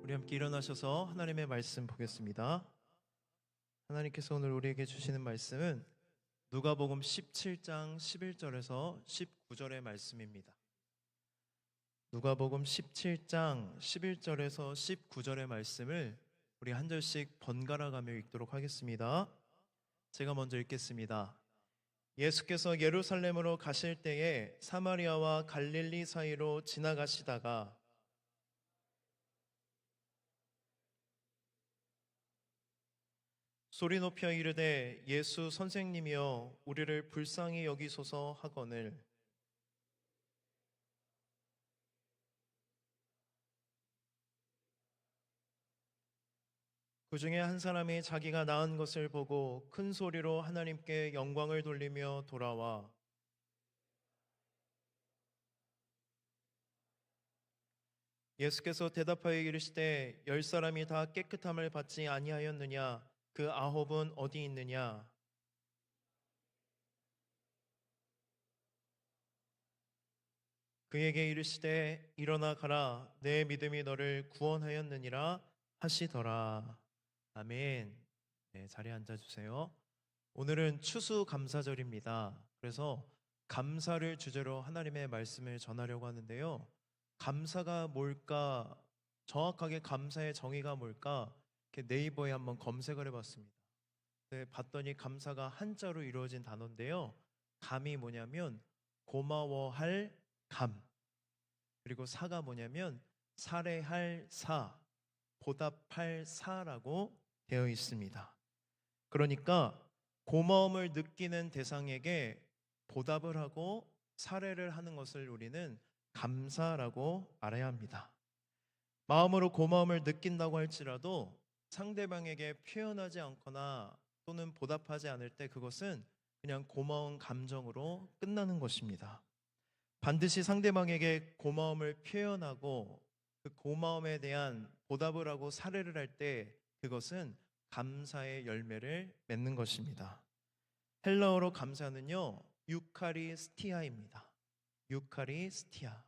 우리 함께 일어나셔서 하나님의 말씀 보겠습니다. 하나님께서 오늘 우리에게 주시는 말씀은 누가복음 17장 11절에서 19절의 말씀입니다. 누가복음 17장 11절에서 19절의 말씀을 우리 한 절씩 번갈아 가며 읽도록 하겠습니다. 제가 먼저 읽겠습니다. 예수께서 예루살렘으로 가실 때에 사마리아와 갈릴리 사이로 지나가시다가 소리 높여 이르되 예수 선생님이여 우리를 불쌍히 여기소서 하거늘 그 중에 한 사람이 자기가 낳은 것을 보고 큰 소리로 하나님께 영광을 돌리며 돌아와 예수께서 대답하여 이르시되 10사람이 다 깨끗함을 받지 아니하였느냐 그 아홉은 어디 있느냐 그에게 이르시되 일어나 가라 내 믿음이 너를 구원하였느니라 하시더라. 아멘. 네, 자리에 앉아주세요. 오늘은 추수감사절입니다. 그래서 감사를 주제로 하나님의 말씀을 전하려고 하는데요. 감사가 뭘까? 정확하게 감사의 정의가 뭘까? 이렇게 네이버에 한번 검색을 해봤습니다. 네, 봤더니 감사가 한자로 이루어진 단어인데요. 감이 뭐냐면 고마워할 감. 그리고 사가 뭐냐면 살해할 사, 보답할 사라고 되어 있습니다. 그러니까 고마움을 느끼는 대상에게 보답을 하고 살해를 하는 것을 우리는 감사라고 알아야 합니다. 마음으로 고마움을 느낀다고 할지라도 상대방에게 표현하지 않거나 또는 보답하지 않을 때 그것은 그냥 고마운 감정으로 끝나는 것입니다. 반드시 상대방에게 고마움을 표현하고 그 고마움에 대한 보답을 하고 사례를 할 때 그것은 감사의 열매를 맺는 것입니다. 헬라어로 감사는요, 유카리스티아입니다. 유카리스티아.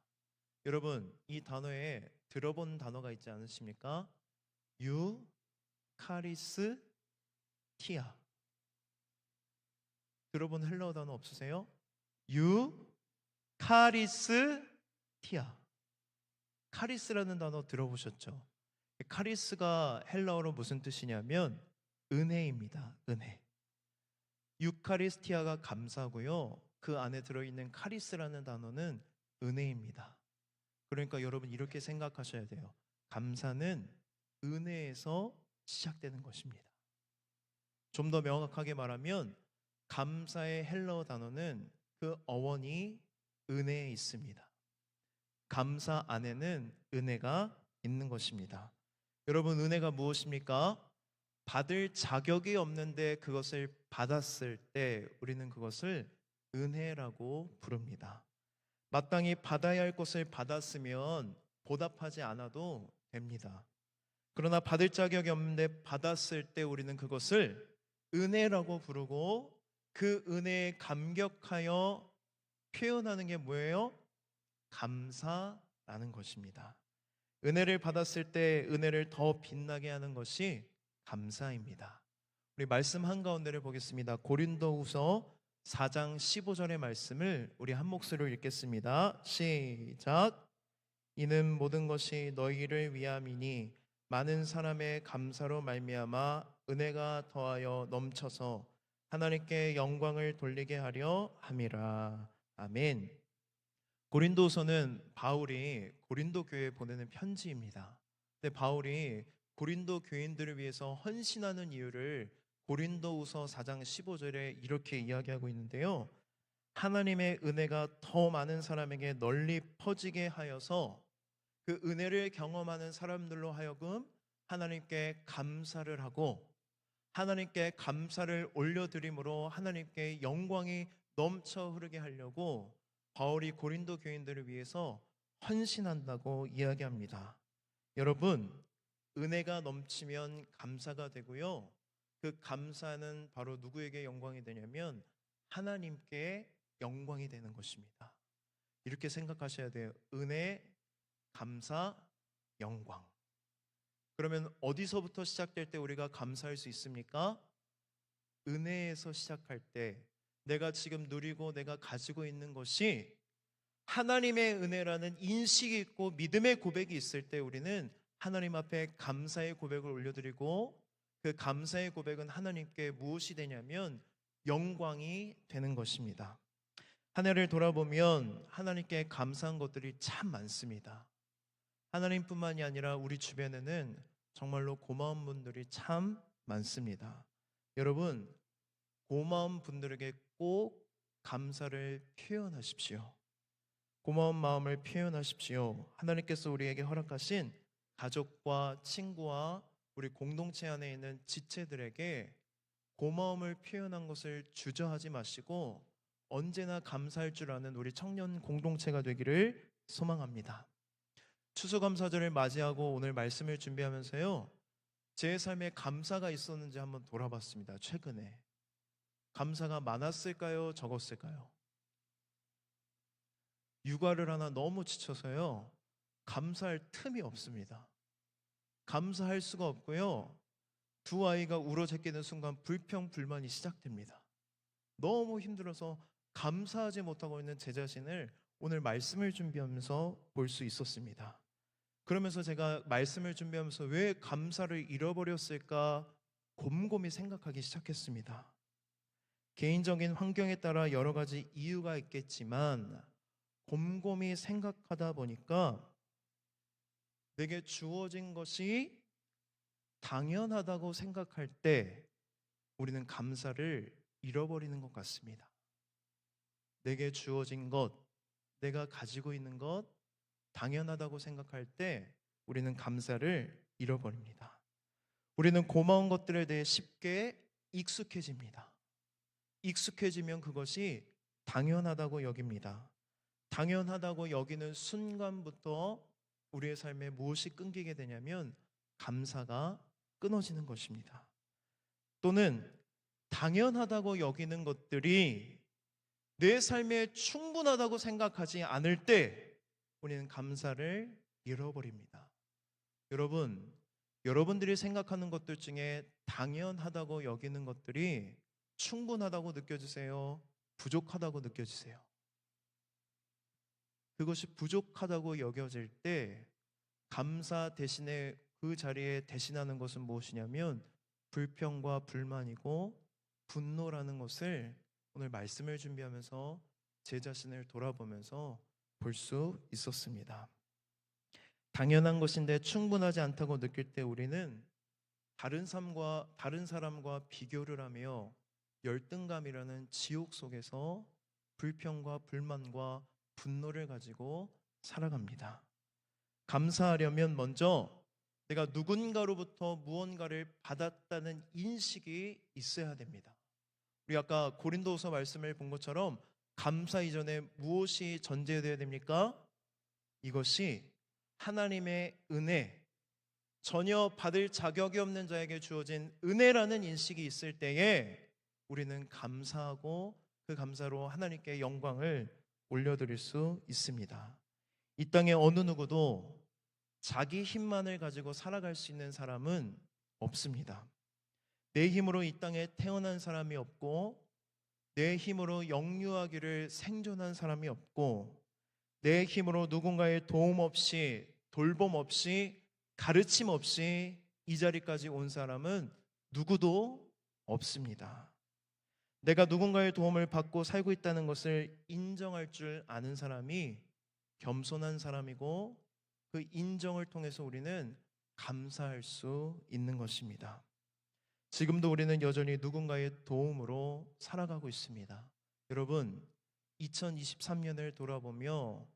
여러분, 이 단어에 들어본 단어가 있지 않으십니까? 유카리스티아. 들어본 헬라어 단어 없으세요? 유카리스티아. 카리스라는 단어 들어보셨죠? 카리스가 헬라어로 무슨 뜻이냐면 은혜입니다. 은혜. 유카리스티아가 감사고요. 그 안에 들어있는 카리스라는 단어는 은혜입니다. 그러니까 여러분 이렇게 생각하셔야 돼요. 감사는 은혜에서 시작되는 것입니다. 좀 더 명확하게 말하면 감사의 헬라어 단어는 그 어원이 은혜에 있습니다. 감사 안에는 은혜가 있는 것입니다. 여러분 은혜가 무엇입니까? 받을 자격이 없는데 그것을 받았을 때 우리는 그것을 은혜라고 부릅니다. 마땅히 받아야 할 것을 받았으면 보답하지 않아도 됩니다. 그러나 받을 자격이 없는데 받았을 때 우리는 그것을 은혜라고 부르고 그 은혜에 감격하여 표현하는 게 뭐예요? 감사라는 것입니다. 은혜를 받았을 때 은혜를 더 빛나게 하는 것이 감사입니다. 우리 말씀 한가운데를 보겠습니다. 고린도후서 4장 15절의 말씀을 우리 한 목소리로 읽겠습니다. 시작. 이는 모든 것이 너희를 위함이니 많은 사람의 감사로 말미암아 은혜가 더하여 넘쳐서 하나님께 영광을 돌리게 하려 함이라. 아멘. 고린도서는 바울이 고린도 교회에 보내는 편지입니다. 근데 바울이 고린도 교인들을 위해서 헌신하는 이유를 고린도후서 4장 15절에 이렇게 이야기하고 있는데요. 하나님의 은혜가 더 많은 사람에게 널리 퍼지게 하여서 그 은혜를 경험하는 사람들로 하여금 하나님께 감사를 하고 하나님께 감사를 올려드림으로 하나님께 영광이 넘쳐 흐르게 하려고 바울이 고린도 교인들을 위해서 헌신한다고 이야기합니다. 여러분, 은혜가 넘치면 감사가 되고요. 그 감사는 바로 누구에게 영광이 되냐면 하나님께 영광이 되는 것입니다. 이렇게 생각하셔야 돼요. 은혜, 감사, 영광. 그러면 어디서부터 시작될 때 우리가 감사할 수 있습니까? 은혜에서 시작할 때 내가 지금 누리고 내가 가지고 있는 것이 하나님의 은혜라는 인식이 있고 믿음의 고백이 있을 때 우리는 하나님 앞에 감사의 고백을 올려드리고 그 감사의 고백은 하나님께 무엇이 되냐면 영광이 되는 것입니다. 한 해를 돌아보면 하나님께 감사한 것들이 참 많습니다. 하나님뿐만이 아니라 우리 주변에는 정말로 고마운 분들이 참 많습니다. 여러분, 고마운 분들에게 꼭 감사를 표현하십시오. 고마운 마음을 표현하십시오. 하나님께서 우리에게 허락하신 가족과 친구와 우리 공동체 안에 있는 지체들에게 고마움을 표현한 것을 주저하지 마시고 언제나 감사할 줄 아는 우리 청년 공동체가 되기를 소망합니다. 추수감사절을 맞이하고 오늘 말씀을 준비하면서요, 제 삶에 감사가 있었는지 한번 돌아봤습니다. 최근에 감사가 많았을까요? 적었을까요? 육아를 하나 너무 지쳐서요, 감사할 틈이 없습니다. 감사할 수가 없고요, 두 아이가 울어 제끼는 순간 불평불만이 시작됩니다. 너무 힘들어서 감사하지 못하고 있는 제 자신을 오늘 말씀을 준비하면서 볼 수 있었습니다. 그러면서 제가 말씀을 준비하면서 왜 감사를 잃어버렸을까 곰곰이 생각하기 시작했습니다. 개인적인 환경에 따라 여러 가지 이유가 있겠지만 곰곰이 생각하다 보니까 내게 주어진 것이 당연하다고 생각할 때 우리는 감사를 잃어버리는 것 같습니다. 내게 주어진 것, 내가 가지고 있는 것, 당연하다고 생각할 때 우리는 감사를 잃어버립니다. 우리는 고마운 것들에 대해 쉽게 익숙해집니다. 익숙해지면 그것이 당연하다고 여깁니다. 당연하다고 여기는 순간부터 우리의 삶에 무엇이 끊기게 되냐면 감사가 끊어지는 것입니다. 또는 당연하다고 여기는 것들이 내 삶에 충분하다고 생각하지 않을 때 우리는 감사를 잃어버립니다. 여러분, 여러분들이 생각하는 것들 중에 당연하다고 여기는 것들이 충분하다고 느껴지세요? 부족하다고 느껴지세요? 그것이 부족하다고 여겨질 때 감사 대신에 그 자리에 대신하는 것은 무엇이냐면 불평과 불만이고 분노라는 것을 오늘 말씀을 준비하면서 제 자신을 돌아보면서 볼 수 있었습니다. 당연한 것인데 충분하지 않다고 느낄 때 우리는 다른 사람과 비교를 하며 열등감이라는 지옥 속에서 불평과 불만과 분노를 가지고 살아갑니다. 감사하려면 먼저 내가 누군가로부터 무언가를 받았다는 인식이 있어야 됩니다. 우리 아까 고린도후서 말씀을 본 것처럼 감사 이전에 무엇이 전제되어야 됩니까? 이것이 하나님의 은혜, 전혀 받을 자격이 없는 자에게 주어진 은혜라는 인식이 있을 때에 우리는 감사하고 그 감사로 하나님께 영광을 올려드릴 수 있습니다. 이 땅에 어느 누구도 자기 힘만을 가지고 살아갈 수 있는 사람은 없습니다. 내 힘으로 이 땅에 태어난 사람이 없고 내 힘으로 영유아기를 생존한 사람이 없고 내 힘으로 누군가의 도움 없이 돌봄 없이 가르침 없이 이 자리까지 온 사람은 누구도 없습니다. 내가 누군가의 도움을 받고 살고 있다는 것을 인정할 줄 아는 사람이 겸손한 사람이고 그 인정을 통해서 우리는 감사할 수 있는 것입니다. 지금도 우리는 여전히 누군가의 도움으로 살아가고 있습니다. 여러분, 2023년을 돌아보며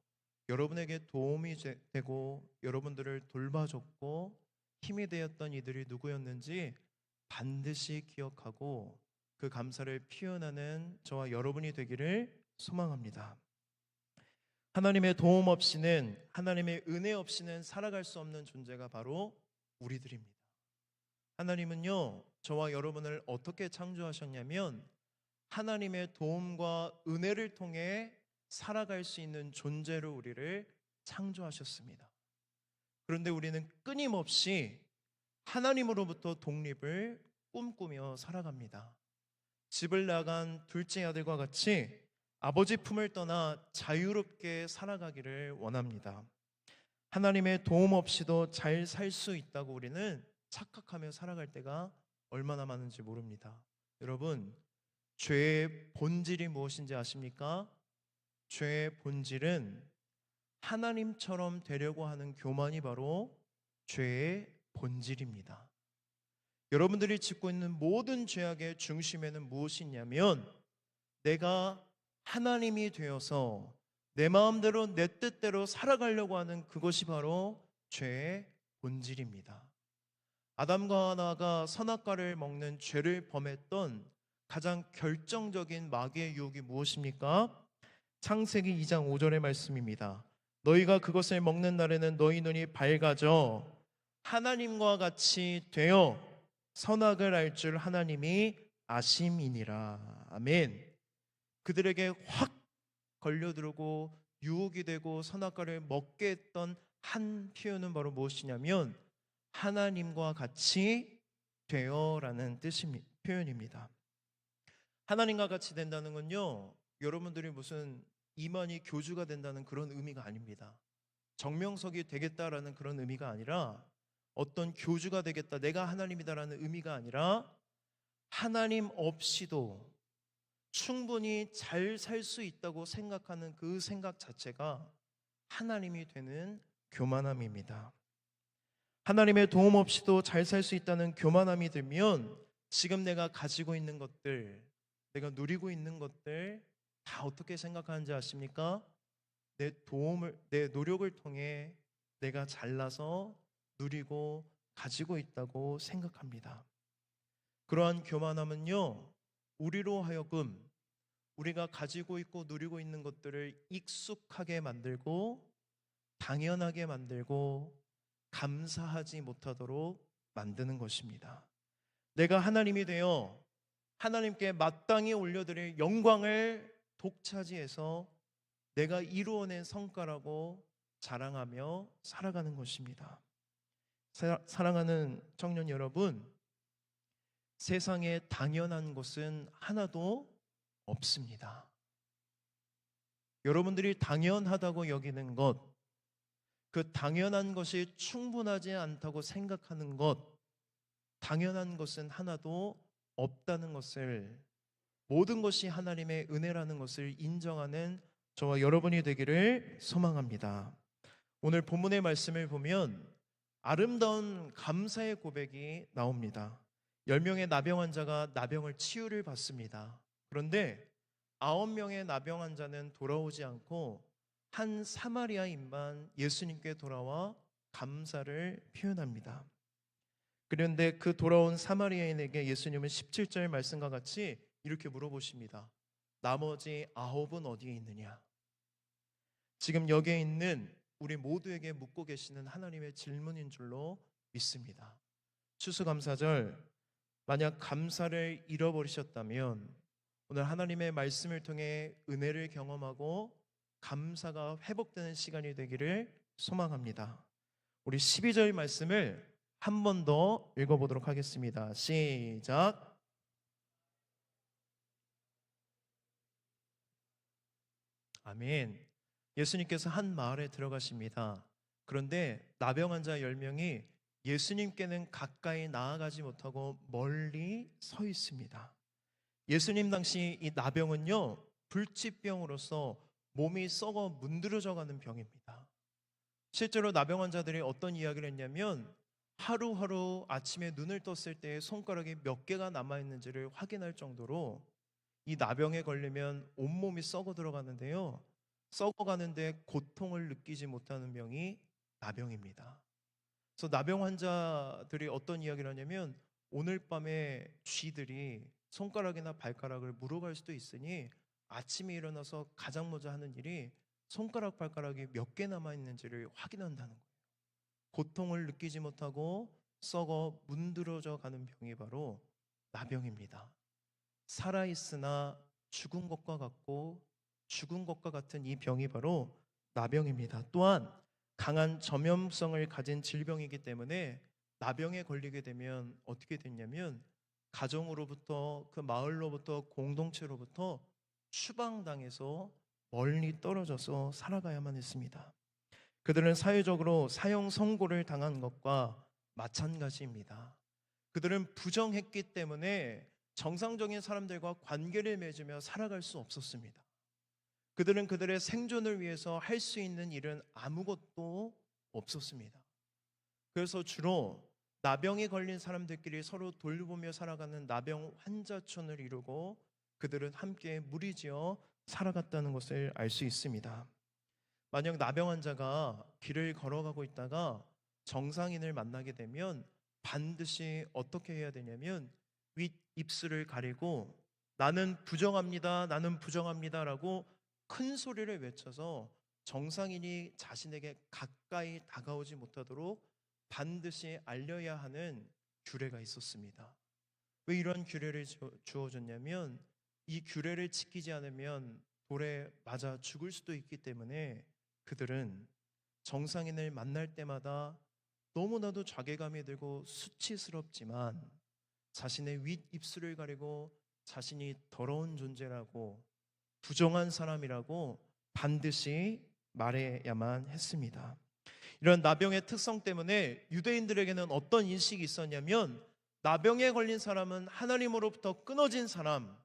여러분에게 도움이 되고 여러분들을 돌봐줬고 힘이 되었던 이들이 누구였는지 반드시 기억하고 그 감사를 표현하는 저와 여러분이 되기를 소망합니다. 하나님의 도움 없이는, 하나님의 은혜 없이는 살아갈 수 없는 존재가 바로 우리들입니다. 하나님은요, 저와 여러분을 어떻게 창조하셨냐면 하나님의 도움과 은혜를 통해 살아갈 수 있는 존재로 우리를 창조하셨습니다. 그런데 우리는 끊임없이 하나님으로부터 독립을 꿈꾸며 살아갑니다. 집을 나간 둘째 아들과 같이 아버지 품을 떠나 자유롭게 살아가기를 원합니다. 하나님의 도움 없이도 잘 살 수 있다고 우리는 착각하며 살아갈 때가 얼마나 많은지 모릅니다. 여러분, 죄의 본질이 무엇인지 아십니까? 죄의 본질은 하나님처럼 되려고 하는 교만이 바로 죄의 본질입니다. 여러분들이 짓고 있는 모든 죄악의 중심에는 무엇이 있냐면 내가 하나님이 되어서 내 마음대로 내 뜻대로 살아가려고 하는 그것이 바로 죄의 본질입니다. 아담과 하나가 선악과를 먹는 죄를 범했던 가장 결정적인 마귀의 유혹이 무엇입니까? 창세기 2장 5절의 말씀입니다. 너희가 그것을 먹는 날에는 너희 눈이 밝아져 하나님과 같이 되어 선악을 알 줄 하나님이 아심이니라. 아멘. 그들에게 확 걸려들고 유혹이 되고 선악과를 먹게 했던 한 표현은 바로 무엇이냐면 하나님과 같이 되어라는 표현입니다. 하나님과 같이 된다는 건요, 여러분들이 무슨 이만희 교주가 된다는 그런 의미가 아닙니다. 정명석이 되겠다라는 그런 의미가 아니라 어떤 교주가 되겠다, 내가 하나님이다라는 의미가 아니라 하나님 없이도 충분히 잘 살 수 있다고 생각하는 그 생각 자체가 하나님이 되는 교만함입니다. 하나님의 도움 없이도 잘 살 수 있다는 교만함이 들면 지금 내가 가지고 있는 것들, 내가 누리고 있는 것들 다 어떻게 생각하는지 아십니까? 내 노력을 통해 내가 잘나서 누리고 가지고 있다고 생각합니다. 그러한 교만함은요, 우리로 하여금 우리가 가지고 있고 누리고 있는 것들을 익숙하게 만들고 당연하게 만들고 감사하지 못하도록 만드는 것입니다. 내가 하나님이 되어 하나님께 마땅히 올려드릴 영광을 독차지해서 내가 이루어낸 성과라고 자랑하며 살아가는 것입니다. 사랑하는 청년 여러분, 세상에 당연한 것은 하나도 없습니다. 여러분들이 당연하다고 여기는 것, 그 당연한 것이 충분하지 않다고 생각하는 것, 당연한 것은 하나도 없다는 것을, 모든 것이 하나님의 은혜라는 것을 인정하는 저와 여러분이 되기를 소망합니다. 오늘 본문의 말씀을 보면 아름다운 감사의 고백이 나옵니다. 10명의 나병 환자가 나병을 치유를 받습니다. 그런데 9명의 나병 환자는 돌아오지 않고 한 사마리아인만 예수님께 돌아와 감사를 표현합니다. 그런데 그 돌아온 사마리아인에게 예수님은 17절 말씀과 같이 이렇게 물어보십니다. 나머지 9은 어디에 있느냐? 지금 여기에 있는 우리 모두에게 묻고 계시는 하나님의 질문인 줄로 믿습니다. 추수감사절, 만약 감사를 잃어버리셨다면 오늘 하나님의 말씀을 통해 은혜를 경험하고 감사가 회복되는 시간이 되기를 소망합니다. 우리 12절 말씀을 한 번 더 읽어보도록 하겠습니다. 시작. 아멘. 예수님께서 한 마을에 들어가십니다. 그런데 나병 환자 10명이 예수님께는 가까이 나아가지 못하고 멀리 서 있습니다. 예수님 당시 이 나병은요, 불치병으로서 몸이 썩어 문드러져 가는 병입니다. 실제로 나병 환자들이 어떤 이야기를 했냐면 하루하루 아침에 눈을 떴을 때 손가락이 몇 개가 남아있는지를 확인할 정도로 이 나병에 걸리면 온몸이 썩어 들어가는데요, 썩어가는데 고통을 느끼지 못하는 병이 나병입니다. 그래서 나병 환자들이 어떤 이야기를 하냐면 오늘 밤에 쥐들이 손가락이나 발가락을 물어갈 수도 있으니 아침에 일어나서 가장 먼저 하는 일이 손가락 발가락이 몇 개 남아있는지를 확인한다는 거예요. 고통을 느끼지 못하고 썩어 문드러져 가는 병이 바로 나병입니다. 살아있으나 죽은 것과 같고 죽은 것과 같은 이 병이 바로 나병입니다. 또한 강한 전염성을 가진 질병이기 때문에 나병에 걸리게 되면 어떻게 됐냐면 가정으로부터 그 마을로부터 공동체로부터 추방당해서 멀리 떨어져서 살아가야만 했습니다. 그들은 사회적으로 사형 선고를 당한 것과 마찬가지입니다. 그들은 부정했기 때문에 정상적인 사람들과 관계를 맺으며 살아갈 수 없었습니다. 그들은 그들의 생존을 위해서 할 수 있는 일은 아무것도 없었습니다. 그래서 주로 나병에 걸린 사람들끼리 서로 돌보며 살아가는 나병 환자촌을 이루고 그들은 함께 무리지어 살아갔다는 것을 알 수 있습니다. 만약 나병 환자가 길을 걸어가고 있다가 정상인을 만나게 되면 반드시 어떻게 해야 되냐면 윗 입술을 가리고 나는 부정합니다, 나는 부정합니다라고 큰 소리를 외쳐서 정상인이 자신에게 가까이 다가오지 못하도록 반드시 알려야 하는 규례가 있었습니다. 왜 이런 규례를 주어졌냐면 이 규례를 지키지 않으면 돌에 맞아 죽을 수도 있기 때문에 그들은 정상인을 만날 때마다 너무나도 자괴감이 들고 수치스럽지만 자신의 윗 입술을 가리고 자신이 더러운 존재라고 부정한 사람이라고 반드시 말해야만 했습니다. 이런 나병의 특성 때문에 유대인들에게는 어떤 인식이 있었냐면 나병에 걸린 사람은 하나님으로부터 끊어진 사람,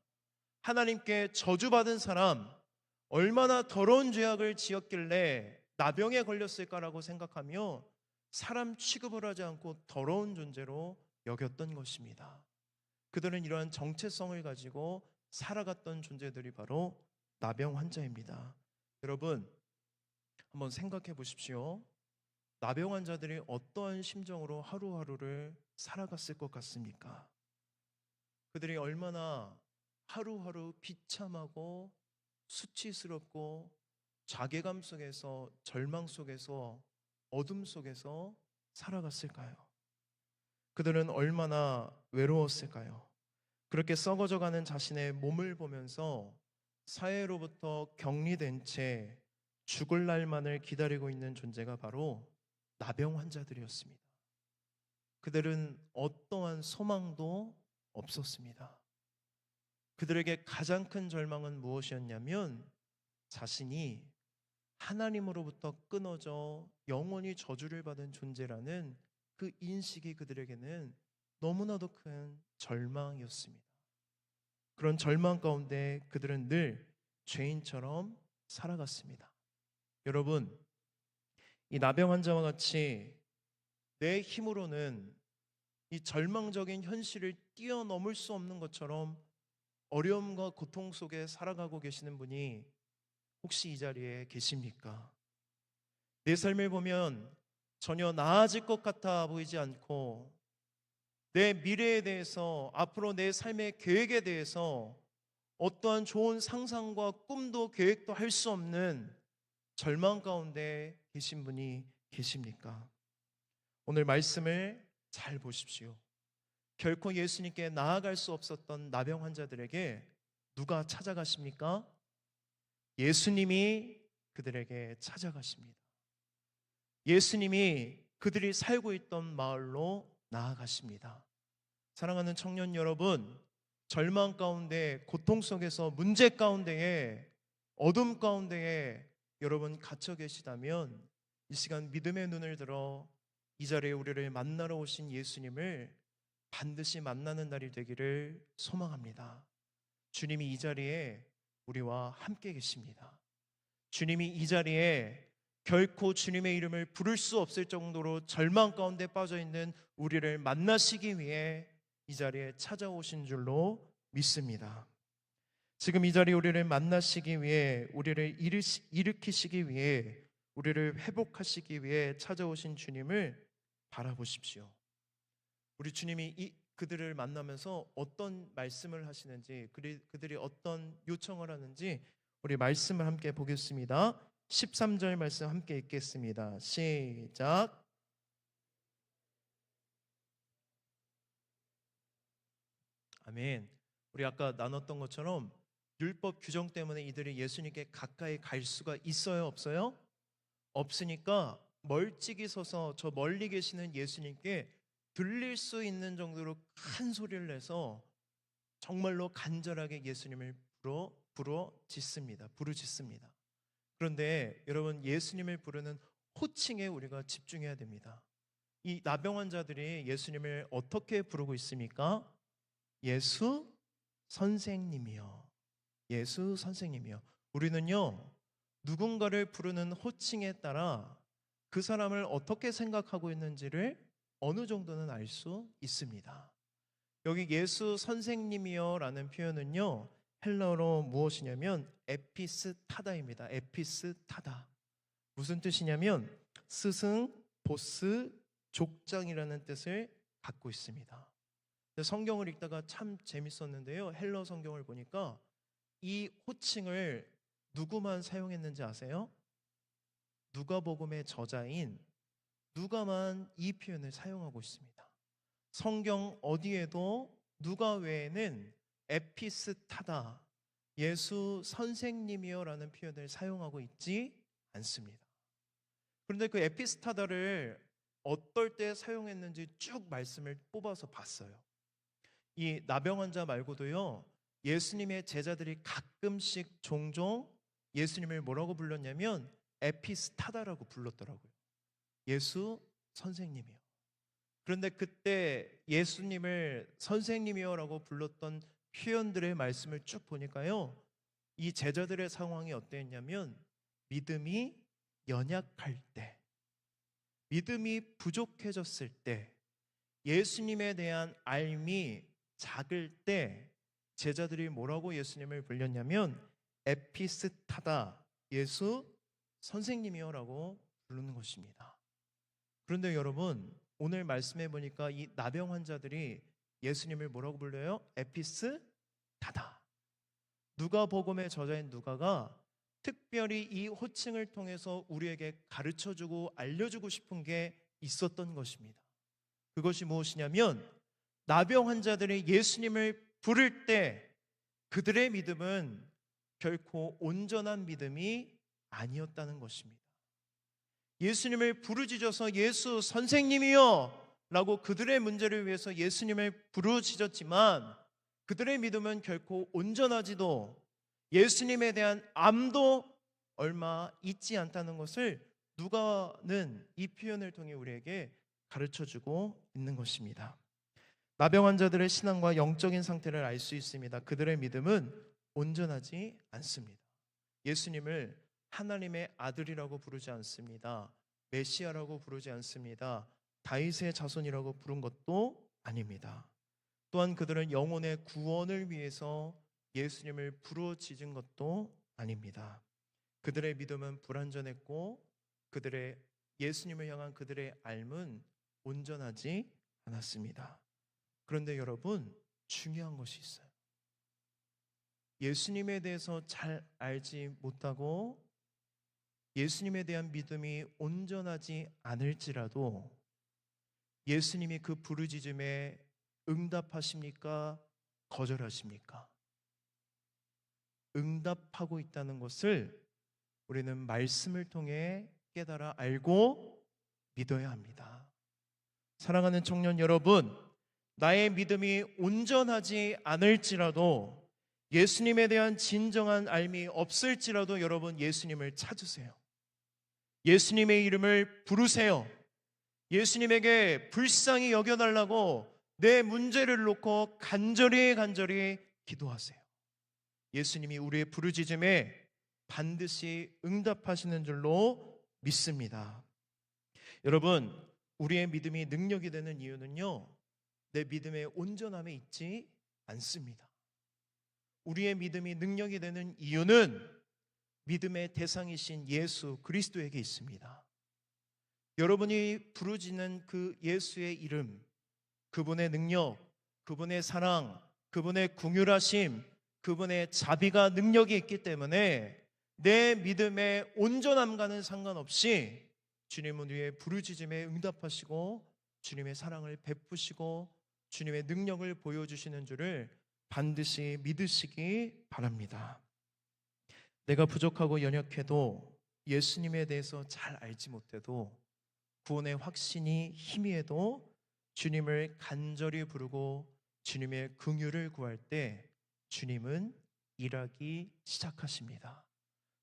하나님께 저주받은 사람, 얼마나 더러운 죄악을 지었길래 나병에 걸렸을까라고 생각하며 사람 취급을 하지 않고 더러운 존재로 여겼던 것입니다. 그들은 이러한 정체성을 가지고 살아갔던 존재들이 바로 나병 환자입니다. 여러분, 한번 생각해 보십시오. 나병 환자들이 어떠한 심정으로 하루하루를 살아갔을 것 같습니까? 그들이 얼마나 하루하루 비참하고 수치스럽고 자괴감 속에서 절망 속에서 어둠 속에서 살아갔을까요? 그들은 얼마나 외로웠을까요? 그렇게 썩어져가는 자신의 몸을 보면서 사회로부터 격리된 채 죽을 날만을 기다리고 있는 존재가 바로 나병 환자들이었습니다. 그들은 어떠한 소망도 없었습니다. 그들에게 가장 큰 절망은 무엇이었냐면 자신이 하나님으로부터 끊어져 영원히 저주를 받은 존재라는 그 인식이 그들에게는 너무나도 큰 절망이었습니다. 그런 절망 가운데 그들은 늘 죄인처럼 살아갔습니다. 여러분, 이 나병 환자와 같이 내 힘으로는 이 절망적인 현실을 뛰어넘을 수 없는 것처럼 어려움과 고통 속에 살아가고 계시는 분이 혹시 이 자리에 계십니까? 내 삶을 보면 전혀 나아질 것 같아 보이지 않고 내 미래에 대해서 앞으로 내 삶의 계획에 대해서 어떠한 좋은 상상과 꿈도 계획도 할 수 없는 절망 가운데 계신 분이 계십니까? 오늘 말씀을 잘 보십시오. 결코 예수님께 나아갈 수 없었던 나병 환자들에게 누가 찾아가십니까? 예수님이 그들에게 찾아가십니다. 예수님이 그들이 살고 있던 마을로 나아가십니다. 사랑하는 청년 여러분, 절망 가운데, 고통 속에서, 문제 가운데에, 어둠 가운데에 여러분 갇혀 계시다면 이 시간 믿음의 눈을 들어 이 자리에 우리를 만나러 오신 예수님을 반드시 만나는 날이 되기를 소망합니다. 주님이 이 자리에 우리와 함께 계십니다. 주님이 이 자리에 결코 주님의 이름을 부를 수 없을 정도로 절망 가운데 빠져 있는 우리를 만나시기 위해 이 자리에 찾아오신 줄로 믿습니다. 지금 이 자리에 우리를 만나시기 위해, 우리를 일으키시기 위해, 우리를 회복하시기 위해 찾아오신 주님을 바라보십시오. 우리 주님이 그들을 만나면서 어떤 말씀을 하시는지, 그들이 어떤 요청을 하는지 우리 말씀을 함께 보겠습니다. 13절 말씀 함께 읽겠습니다. 시작. 아멘. 우리 아까 나눴던 것처럼 율법 규정 때문에 이들이 예수님께 가까이 갈 수가 있어요, 없어요? 없으니까 멀찍이 서서 저 멀리 계시는 예수님께 들릴 수 있는 정도로 큰 소리를 내서 정말로 간절하게 예수님을 부르짖습니다. 그런데 여러분, 예수님을 부르는 호칭에 우리가 집중해야 됩니다. 이 나병 환자들이 예수님을 어떻게 부르고 있습니까? 예수 선생님이요. 예수 선생님이요. 우리는요, 누군가를 부르는 호칭에 따라 그 사람을 어떻게 생각하고 있는지를 어느 정도는 알 수 있습니다. 여기 예수 선생님이요 라는 표현은요, 헬라어로 무엇이냐면 에피스타다입니다. 에피스타다. 무슨 뜻이냐면 스승, 보스, 족장이라는 뜻을 갖고 있습니다. 성경을 읽다가 참 재밌었는데요, 헬라어 성경을 보니까 이 호칭을 누구만 사용했는지 아세요? 누가복음의 저자인 누가만 이 표현을 사용하고 있습니다. 성경 어디에도 누가 외에는 에피스타다, 예수 선생님이요 라는 표현을 사용하고 있지 않습니다. 그런데 그 에피스타다를 어떨 때 사용했는지 쭉 말씀을 뽑아서 봤어요. 이 나병 환자 말고도요, 예수님의 제자들이 가끔씩 종종 예수님을 뭐라고 불렀냐면 에피스타다라고 불렀더라고요. 예수 선생님이요. 그런데 그때 예수님을 선생님이요 라고 불렀던 표현들의 말씀을 쭉 보니까요, 이 제자들의 상황이 어땠냐면 믿음이 연약할 때, 믿음이 부족해졌을 때, 예수님에 대한 알미 작을 때 제자들이 뭐라고 예수님을 불렸냐면 에피스타다, 예수 선생님이요 라고 부르는 것입니다. 그런데 여러분, 오늘 말씀해 보니까 이 나병 환자들이 예수님을 뭐라고 불러요? 에피스타다. 누가복음의 저자인 누가가 특별히 이 호칭을 통해서 우리에게 가르쳐주고 알려주고 싶은 게 있었던 것입니다. 그것이 무엇이냐면 나병 환자들이 예수님을 부를 때 그들의 믿음은 결코 온전한 믿음이 아니었다는 것입니다. 예수님을 부르짖어서 예수 선생님이요 라고 그들의 문제를 위해서 예수님을 부르짖었지만 그들의 믿음은 결코 온전하지도 예수님에 대한 암도 얼마 있지 않다는 것을 누가는 이 표현을 통해 우리에게 가르쳐주고 있는 것입니다. 나병 환자들의 신앙과 영적인 상태를 알 수 있습니다. 그들의 믿음은 온전하지 않습니다. 예수님을 하나님의 아들이라고 부르지 않습니다. 메시아라고 부르지 않습니다. 다윗의 자손이라고 부른 것도 아닙니다. 또한 그들은 영혼의 구원을 위해서 예수님을 부르짖은 것도 아닙니다. 그들의 믿음은 불완전했고 그들의 예수님을 향한 그들의 알은 온전하지 않았습니다. 그런데 여러분, 중요한 것이 있어요. 예수님에 대해서 잘 알지 못하고 예수님에 대한 믿음이 온전하지 않을지라도 예수님이 그 부르짖음에 응답하십니까? 거절하십니까? 응답하고 있다는 것을 우리는 말씀을 통해 깨달아 알고 믿어야 합니다. 사랑하는 청년 여러분, 나의 믿음이 온전하지 않을지라도 예수님에 대한 진정한 알미 없을지라도 여러분, 예수님을 찾으세요. 예수님의 이름을 부르세요. 예수님에게 불쌍히 여겨달라고 내 문제를 놓고 간절히 기도하세요. 예수님이 우리의 부르짖음에 반드시 응답하시는 줄로 믿습니다. 여러분, 우리의 믿음이 능력이 되는 이유는요, 내 믿음의 온전함에 있지 않습니다. 우리의 믿음이 능력이 되는 이유는 믿음의 대상이신 예수 그리스도에게 있습니다. 여러분이 부르짖는 그 예수의 이름, 그분의 능력, 그분의 사랑, 그분의 긍휼하심, 그분의 자비가 능력이 있기 때문에 내 믿음의 온전함과는 상관없이 주님은 우리의 부르짖음에 응답하시고 주님의 사랑을 베푸시고 주님의 능력을 보여주시는 줄을 반드시 믿으시기 바랍니다. 내가 부족하고 연약해도 예수님에 대해서 잘 알지 못해도 구원의 확신이 희미해도 주님을 간절히 부르고 주님의 긍휼을 구할 때 주님은 일하기 시작하십니다.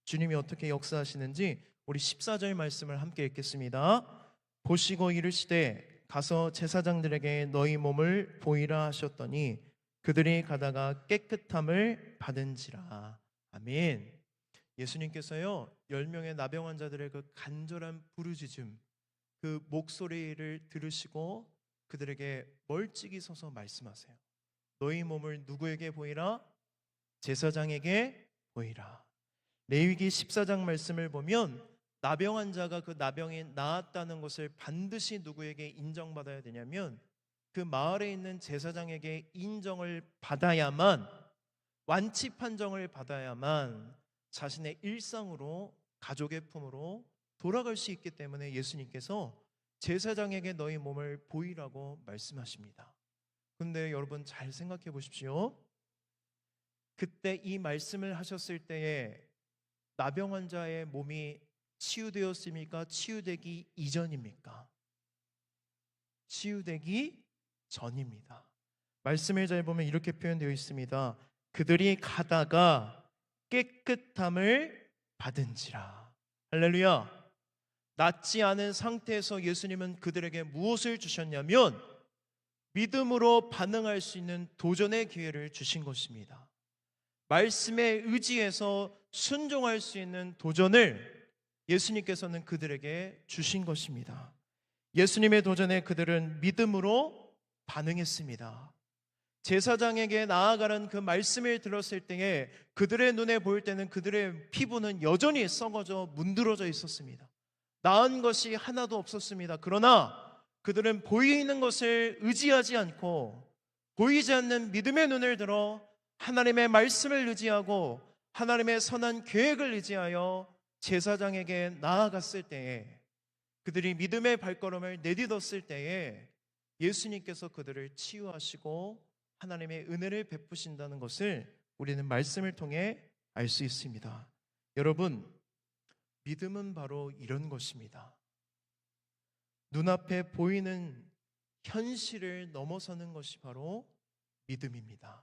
주님이 어떻게 역사하시는지 우리 14절 말씀을 함께 읽겠습니다. 보시고 이르시되 가서 제사장들에게 너희 몸을 보이라 하셨더니 그들이 가다가 깨끗함을 받은지라. 아멘. 예수님께서요 10명의 나병 환자들의 그 간절한 부르짖음, 그 목소리를 들으시고 그들에게 멀찍이 서서 말씀하세요. 너희 몸을 누구에게 보이라? 제사장에게 보이라. 레위기 14장 말씀을 보면 나병 환자가 그 나병이 나았다는 것을 반드시 누구에게 인정받아야 되냐면 그 마을에 있는 제사장에게 인정을 받아야만, 완치 판정을 받아야만 자신의 일상으로, 가족의 품으로 돌아갈 수 있기 때문에 예수님께서 제사장에게 너희 몸을 보이라고 말씀하십니다. 그런데 여러분 잘 생각해 보십시오. 그때 이 말씀을 하셨을 때에 나병 환자의 몸이 치유되었습니까? 치유되기 이전입니까? 치유되기 전입니다. 말씀을 잘 보면 이렇게 표현되어 있습니다. 그들이 가다가 깨끗함을 받은지라. 할렐루야. 낫지 않은 상태에서 예수님은 그들에게 무엇을 주셨냐면 믿음으로 반응할 수 있는 도전의 기회를 주신 것입니다. 말씀에 의지해서 순종할 수 있는 도전을 예수님께서는 그들에게 주신 것입니다. 예수님의 도전에 그들은 믿음으로 반응했습니다. 제사장에게 나아가는 그 말씀을 들었을 때에 그들의 눈에 보일 때는 그들의 피부는 여전히 썩어져 문드러져 있었습니다. 나은 것이 하나도 없었습니다. 그러나 그들은 보이는 것을 의지하지 않고 보이지 않는 믿음의 눈을 들어 하나님의 말씀을 의지하고 하나님의 선한 계획을 의지하여 제사장에게 나아갔을 때에, 그들이 믿음의 발걸음을 내딛었을 때에 예수님께서 그들을 치유하시고 하나님의 은혜를 베푸신다는 것을 우리는 말씀을 통해 알 수 있습니다. 여러분, 믿음은 바로 이런 것입니다. 눈앞에 보이는 현실을 넘어서는 것이 바로 믿음입니다.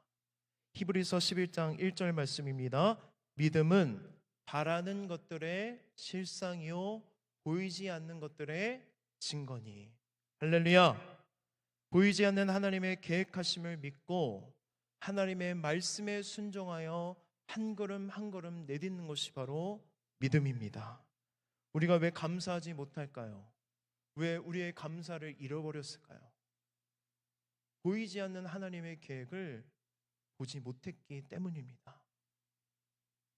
히브리서 11장 1절 말씀입니다. 믿음은 바라는 것들의 실상이요 보이지 않는 것들의 증거니. 할렐루야. 보이지 않는 하나님의 계획하심을 믿고 하나님의 말씀에 순종하여 한 걸음 한 걸음 내딛는 것이 바로 믿음입니다. 우리가 왜 감사하지 못할까요? 왜 우리의 감사를 잃어버렸을까요? 보이지 않는 하나님의 계획을 보지 못했기 때문입니다.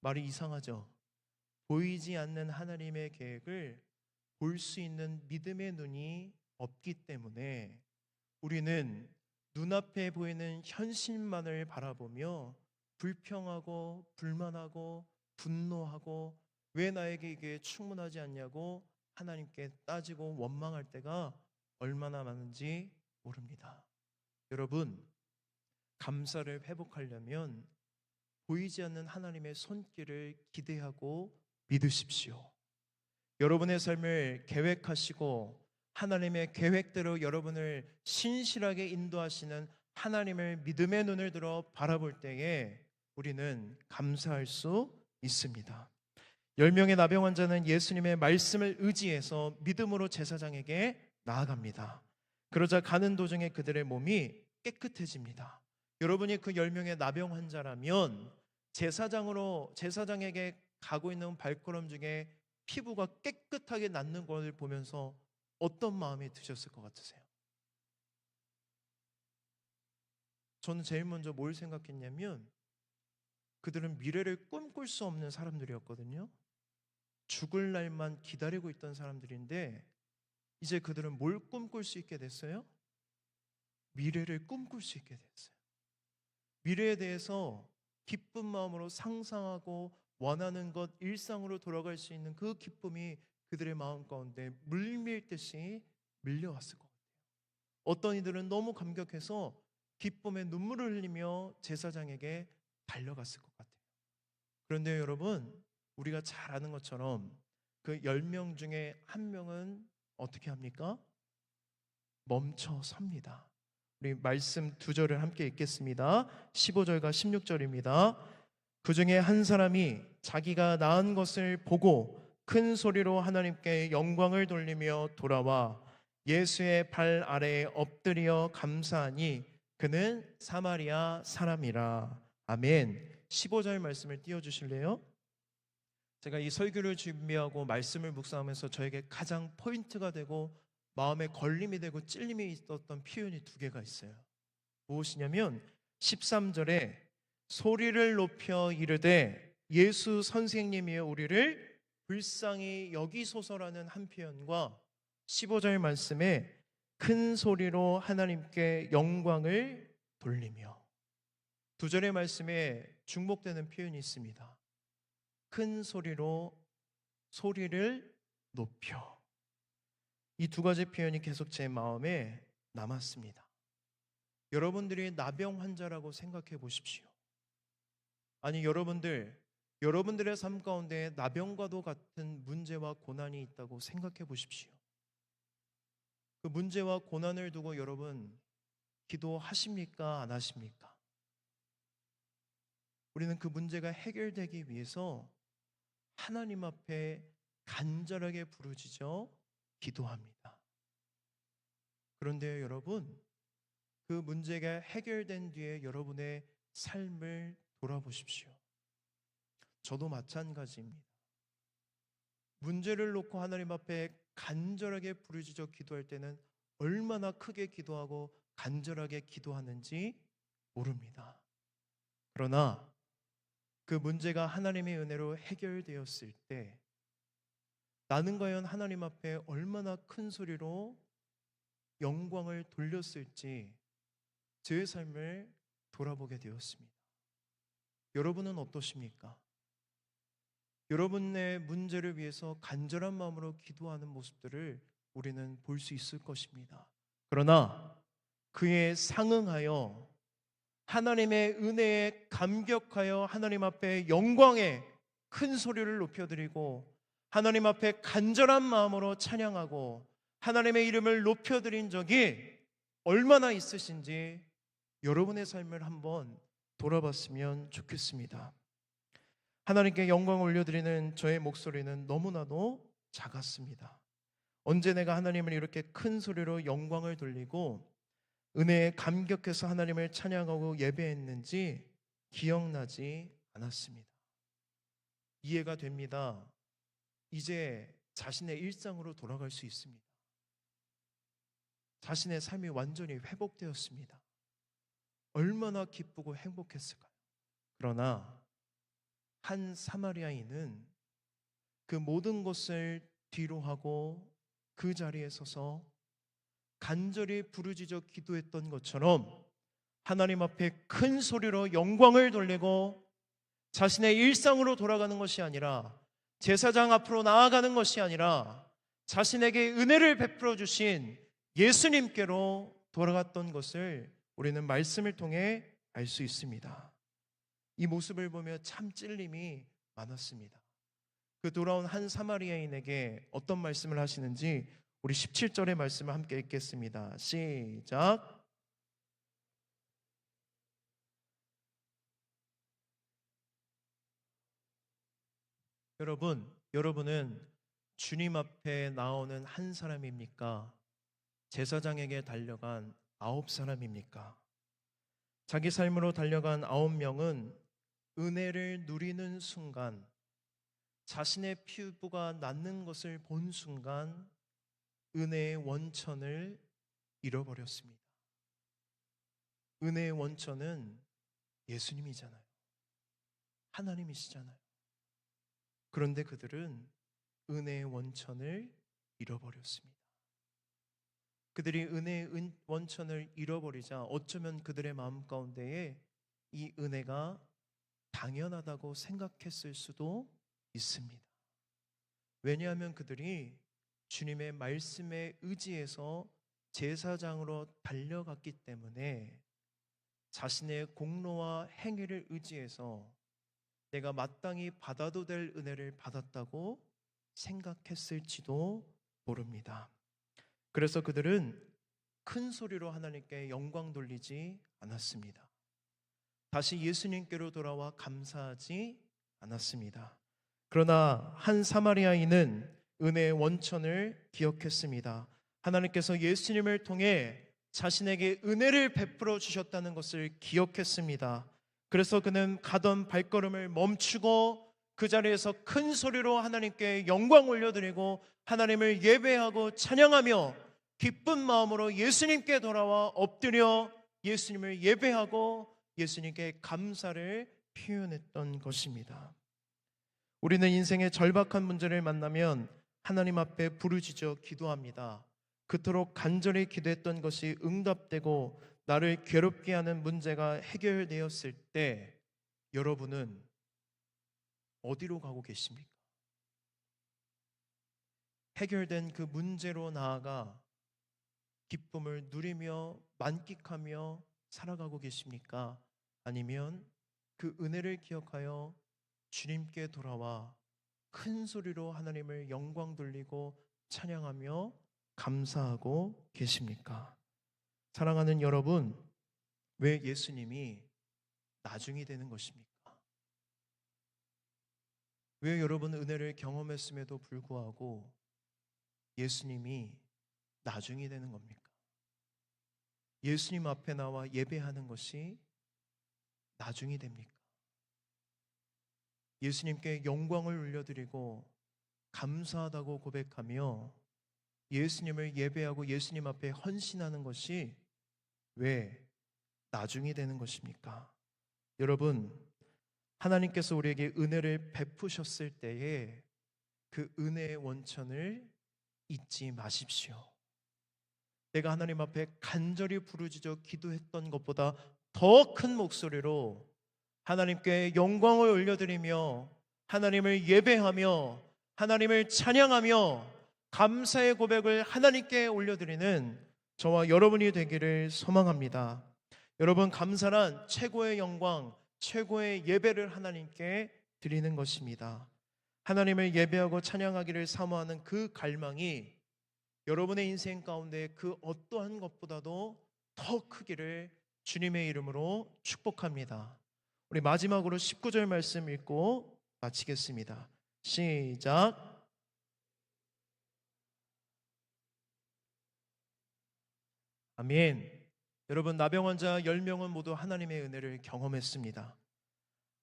말이 이상하죠? 보이지 않는 하나님의 계획을 볼 수 있는 믿음의 눈이 없기 때문에 우리는 눈앞에 보이는 현실만을 바라보며 불평하고 불만하고 분노하고 왜 나에게 이게 충분하지 않냐고 하나님께 따지고 원망할 때가 얼마나 많은지 모릅니다. 여러분, 감사를 회복하려면 보이지 않는 하나님의 손길을 기대하고 믿으십시오. 여러분의 삶을 계획하시고 하나님의 계획대로 여러분을 신실하게 인도하시는 하나님을 믿음의 눈을 들어 바라볼 때에 우리는 감사할 수 있습니다. 10명의 나병 환자는 예수님의 말씀을 의지해서 믿음으로 제사장에게 나아갑니다. 그러자 가는 도중에 그들의 몸이 깨끗해집니다. 여러분이 그 10명의 나병 환자라면 제사장에게 가고 있는 발걸음 중에 피부가 깨끗하게 낫는 것을 보면서 어떤 마음이 드셨을 것 같으세요? 저는 제일 먼저 뭘 생각했냐면 그들은 미래를 꿈꿀 수 없는 사람들이었거든요. 죽을 날만 기다리고 있던 사람들인데 이제 그들은 뭘 꿈꿀 수 있게 됐어요? 미래를 꿈꿀 수 있게 됐어요. 미래에 대해서 기쁜 마음으로 상상하고 원하는 것, 일상으로 돌아갈 수 있는 그 기쁨이 그들의 마음 가운데 물밀듯이 밀려왔을 것 같아요. 어떤 이들은 너무 감격해서 기쁨에 눈물을 흘리며 제사장에게 달려갔을 것 같아요. 그런데 여러분, 우리가 잘 아는 것처럼 그 10명 중에 한 명은 어떻게 합니까? 멈춰 섭니다. 우리 말씀 두 절을 함께 읽겠습니다. 15절과 16절입니다. 그 중에 한 사람이 자기가 낳은 것을 보고 큰 소리로 하나님께 영광을 돌리며 돌아와 예수의 발 아래에 엎드려 감사하니 그는 사마리아 사람이라. 아멘. 15절 말씀을 띄워주실래요? 제가 이 설교를 준비하고 말씀을 묵상하면서 저에게 가장 포인트가 되고 마음에 걸림이 되고 찔림이 있었던 표현이 두 개가 있어요. 무엇이냐면 13절에 소리를 높여 이르되 예수 선생님이여 우리를 불쌍히 여기소서라는 한 표현과 15절 말씀에 큰 소리로 하나님께 영광을 돌리며, 두 절의 말씀에 중복되는 표현이 있습니다. 큰 소리로 소리를 높여. 이 두 가지 표현이 계속 제 마음에 남았습니다. 여러분들이 나병 환자라고 생각해 보십시오. 아니 여러분들의 삶 가운데 나병과도 같은 문제와 고난이 있다고 생각해 보십시오. 그 문제와 고난을 두고 여러분 기도하십니까? 안 하십니까? 우리는 그 문제가 해결되기 위해서 하나님 앞에 간절하게 부르짖어 기도합니다. 그런데 여러분, 그 문제가 해결된 뒤에 여러분의 삶을 돌아보십시오. 저도 마찬가지입니다. 문제를 놓고 하나님 앞에 간절하게 부르짖어 기도할 때는 얼마나 크게 기도하고 간절하게 기도하는지 모릅니다. 그러나 그 문제가 하나님의 은혜로 해결되었을 때 나는 과연 하나님 앞에 얼마나 큰 소리로 영광을 돌렸을지 제 삶을 돌아보게 되었습니다. 여러분은 어떠십니까? 여러분의 문제를 위해서 간절한 마음으로 기도하는 모습들을 우리는 볼 수 있을 것입니다. 그러나 그에 상응하여 하나님의 은혜에 감격하여 하나님 앞에 영광의 큰 소리를 높여드리고 하나님 앞에 간절한 마음으로 찬양하고 하나님의 이름을 높여드린 적이 얼마나 있으신지 여러분의 삶을 한번 돌아봤으면 좋겠습니다. 하나님께 영광을 올려드리는 저의 목소리는 너무나도 작았습니다. 언제 내가 하나님을 이렇게 큰 소리로 영광을 돌리고 은혜에 감격해서 하나님을 찬양하고 예배했는지 기억나지 않았습니다. 이해가 됩니다. 이제 자신의 일상으로 돌아갈 수 있습니다. 자신의 삶이 완전히 회복되었습니다. 얼마나 기쁘고 행복했을까요? 그러나 한 사마리아인은 그 모든 것을 뒤로 하고 그 자리에 서서 간절히 부르짖어 기도했던 것처럼 하나님 앞에 큰 소리로 영광을 돌리고 자신의 일상으로 돌아가는 것이 아니라 제사장 앞으로 나아가는 것이 아니라 자신에게 은혜를 베풀어 주신 예수님께로 돌아갔던 것을 우리는 말씀을 통해 알 수 있습니다. 이 모습을 보며 참 찔림이 많았습니다. 그 돌아온 한 사마리아인에게 어떤 말씀을 하시는지 우리 17절의 말씀을 함께 읽겠습니다. 시작. 여러분은 주님 앞에 나오는 한 사람입니까? 제사장에게 달려간 9사람입니까? 자기 삶으로 달려간 9명은 은혜를 누리는 순간, 자신의 피부가 낫는 것을 본 순간 은혜의 원천을 잃어버렸습니다. 은혜의 원천은 예수님이잖아요. 하나님이시잖아요. 그런데 그들은 은혜의 원천을 잃어버렸습니다. 그들이 은혜의 원천을 잃어버리자 어쩌면 그들의 마음 가운데에 이 은혜가 당연하다고 생각했을 수도 있습니다. 왜냐하면 그들이 주님의 말씀에 의지해서 제사장으로 달려갔기 때문에 자신의 공로와 행위를 의지해서 내가 마땅히 받아도 될 은혜를 받았다고 생각했을지도 모릅니다. 그래서 그들은 큰 소리로 하나님께 영광 돌리지 않았습니다. 다시 예수님께로 돌아와 감사하지 않았습니다. 그러나 한 사마리아인은 은혜의 원천을 기억했습니다. 하나님께서 예수님을 통해 자신에게 은혜를 베풀어 주셨다는 것을 기억했습니다. 그래서 그는 가던 발걸음을 멈추고 그 자리에서 큰 소리로 하나님께 영광 올려드리고 하나님을 예배하고 찬양하며 기쁜 마음으로 예수님께 돌아와 엎드려 예수님을 예배하고 예수님께 감사를 표현했던 것입니다. 우리는 인생의 절박한 문제를 만나면 하나님 앞에 부르짖어 기도합니다. 그토록 간절히 기도했던 것이 응답되고 나를 괴롭게 하는 문제가 해결되었을 때 여러분은 어디로 가고 계십니까? 해결된 그 문제로 나아가 기쁨을 누리며 만끽하며 살아가고 계십니까? 아니면 그 은혜를 기억하여 주님께 돌아와 큰 소리로 하나님을 영광 돌리고 찬양하며 감사하고 계십니까? 사랑하는 여러분, 왜 예수님이 나중이 되는 것입니까? 왜 여러분 은혜를 경험했음에도 불구하고 예수님이 나중이 되는 겁니까? 예수님 앞에 나와 예배하는 것이 나중이 됩니까? 예수님께 영광을 올려드리고 감사하다고 고백하며 예수님을 예배하고 예수님 앞에 헌신하는 것이 왜 나중이 되는 것입니까? 여러분, 하나님께서 우리에게 은혜를 베푸셨을 때에 그 은혜의 원천을 잊지 마십시오. 내가 하나님 앞에 간절히 부르짖어 기도했던 것보다 더 큰 목소리로 하나님께 영광을 올려드리며 하나님을 예배하며 하나님을 찬양하며 감사의 고백을 하나님께 올려드리는 저와 여러분이 되기를 소망합니다. 여러분, 감사란 최고의 영광, 최고의 예배를 하나님께 드리는 것입니다. 하나님을 예배하고 찬양하기를 사모하는 그 갈망이 여러분의 인생 가운데 그 어떠한 것보다도 더 크기를 주님의 이름으로 축복합니다. 우리 마지막으로 19절 말씀 읽고 마치겠습니다. 시작. 아멘. 여러분, 나병 환자 10명은 모두 하나님의 은혜를 경험했습니다.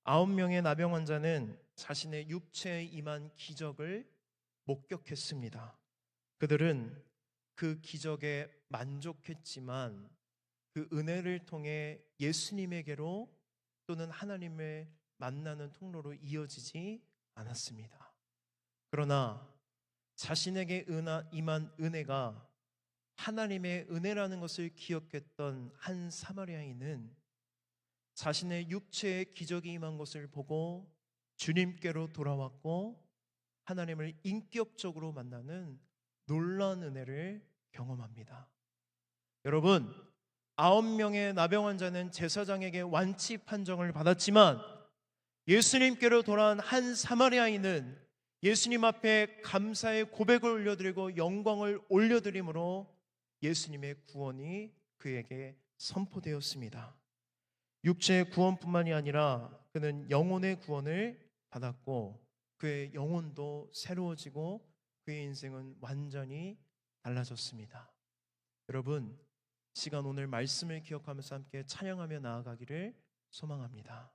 9명의 나병 환자는 자신의 육체에 임한 기적을 목격했습니다. 그들은 그 기적에 만족했지만 그 은혜를 통해 예수님에게로 또는 하나님을 만나는 통로로 이어지지 않았습니다. 그러나 자신에게 임한 은혜가 하나님의 은혜라는 것을 기억했던 한 사마리아인은 자신의 육체에 기적이 임한 것을 보고 주님께로 돌아왔고 하나님을 인격적으로 만나는 놀라운 은혜를 경험합니다. 여러분, 9명의 나병 환자는 제사장에게 완치 판정을 받았지만 예수님께로 돌아온 한 사마리아인은 예수님 앞에 감사의 고백을 올려드리고 영광을 올려드림으로 예수님의 구원이 그에게 선포되었습니다. 육체의 구원뿐만이 아니라 그는 영혼의 구원을 받았고 그의 영혼도 새로워지고 그의 인생은 완전히 달라졌습니다. 여러분, 시간 오늘 말씀을 기억하면서 함께 찬양하며 나아가기를 소망합니다.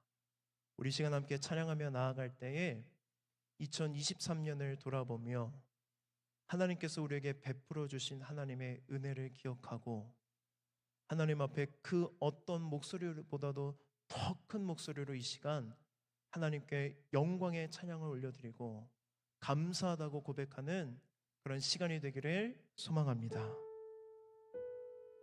우리 시간 함께 찬양하며 나아갈 때에 2023년을 돌아보며 하나님께서 우리에게 베풀어 주신 하나님의 은혜를 기억하고 하나님 앞에 그 어떤 목소리보다도 더 큰 목소리로 이 시간 하나님께 영광의 찬양을 올려드리고 감사하다고 고백하는 그런 시간이 되기를 소망합니다.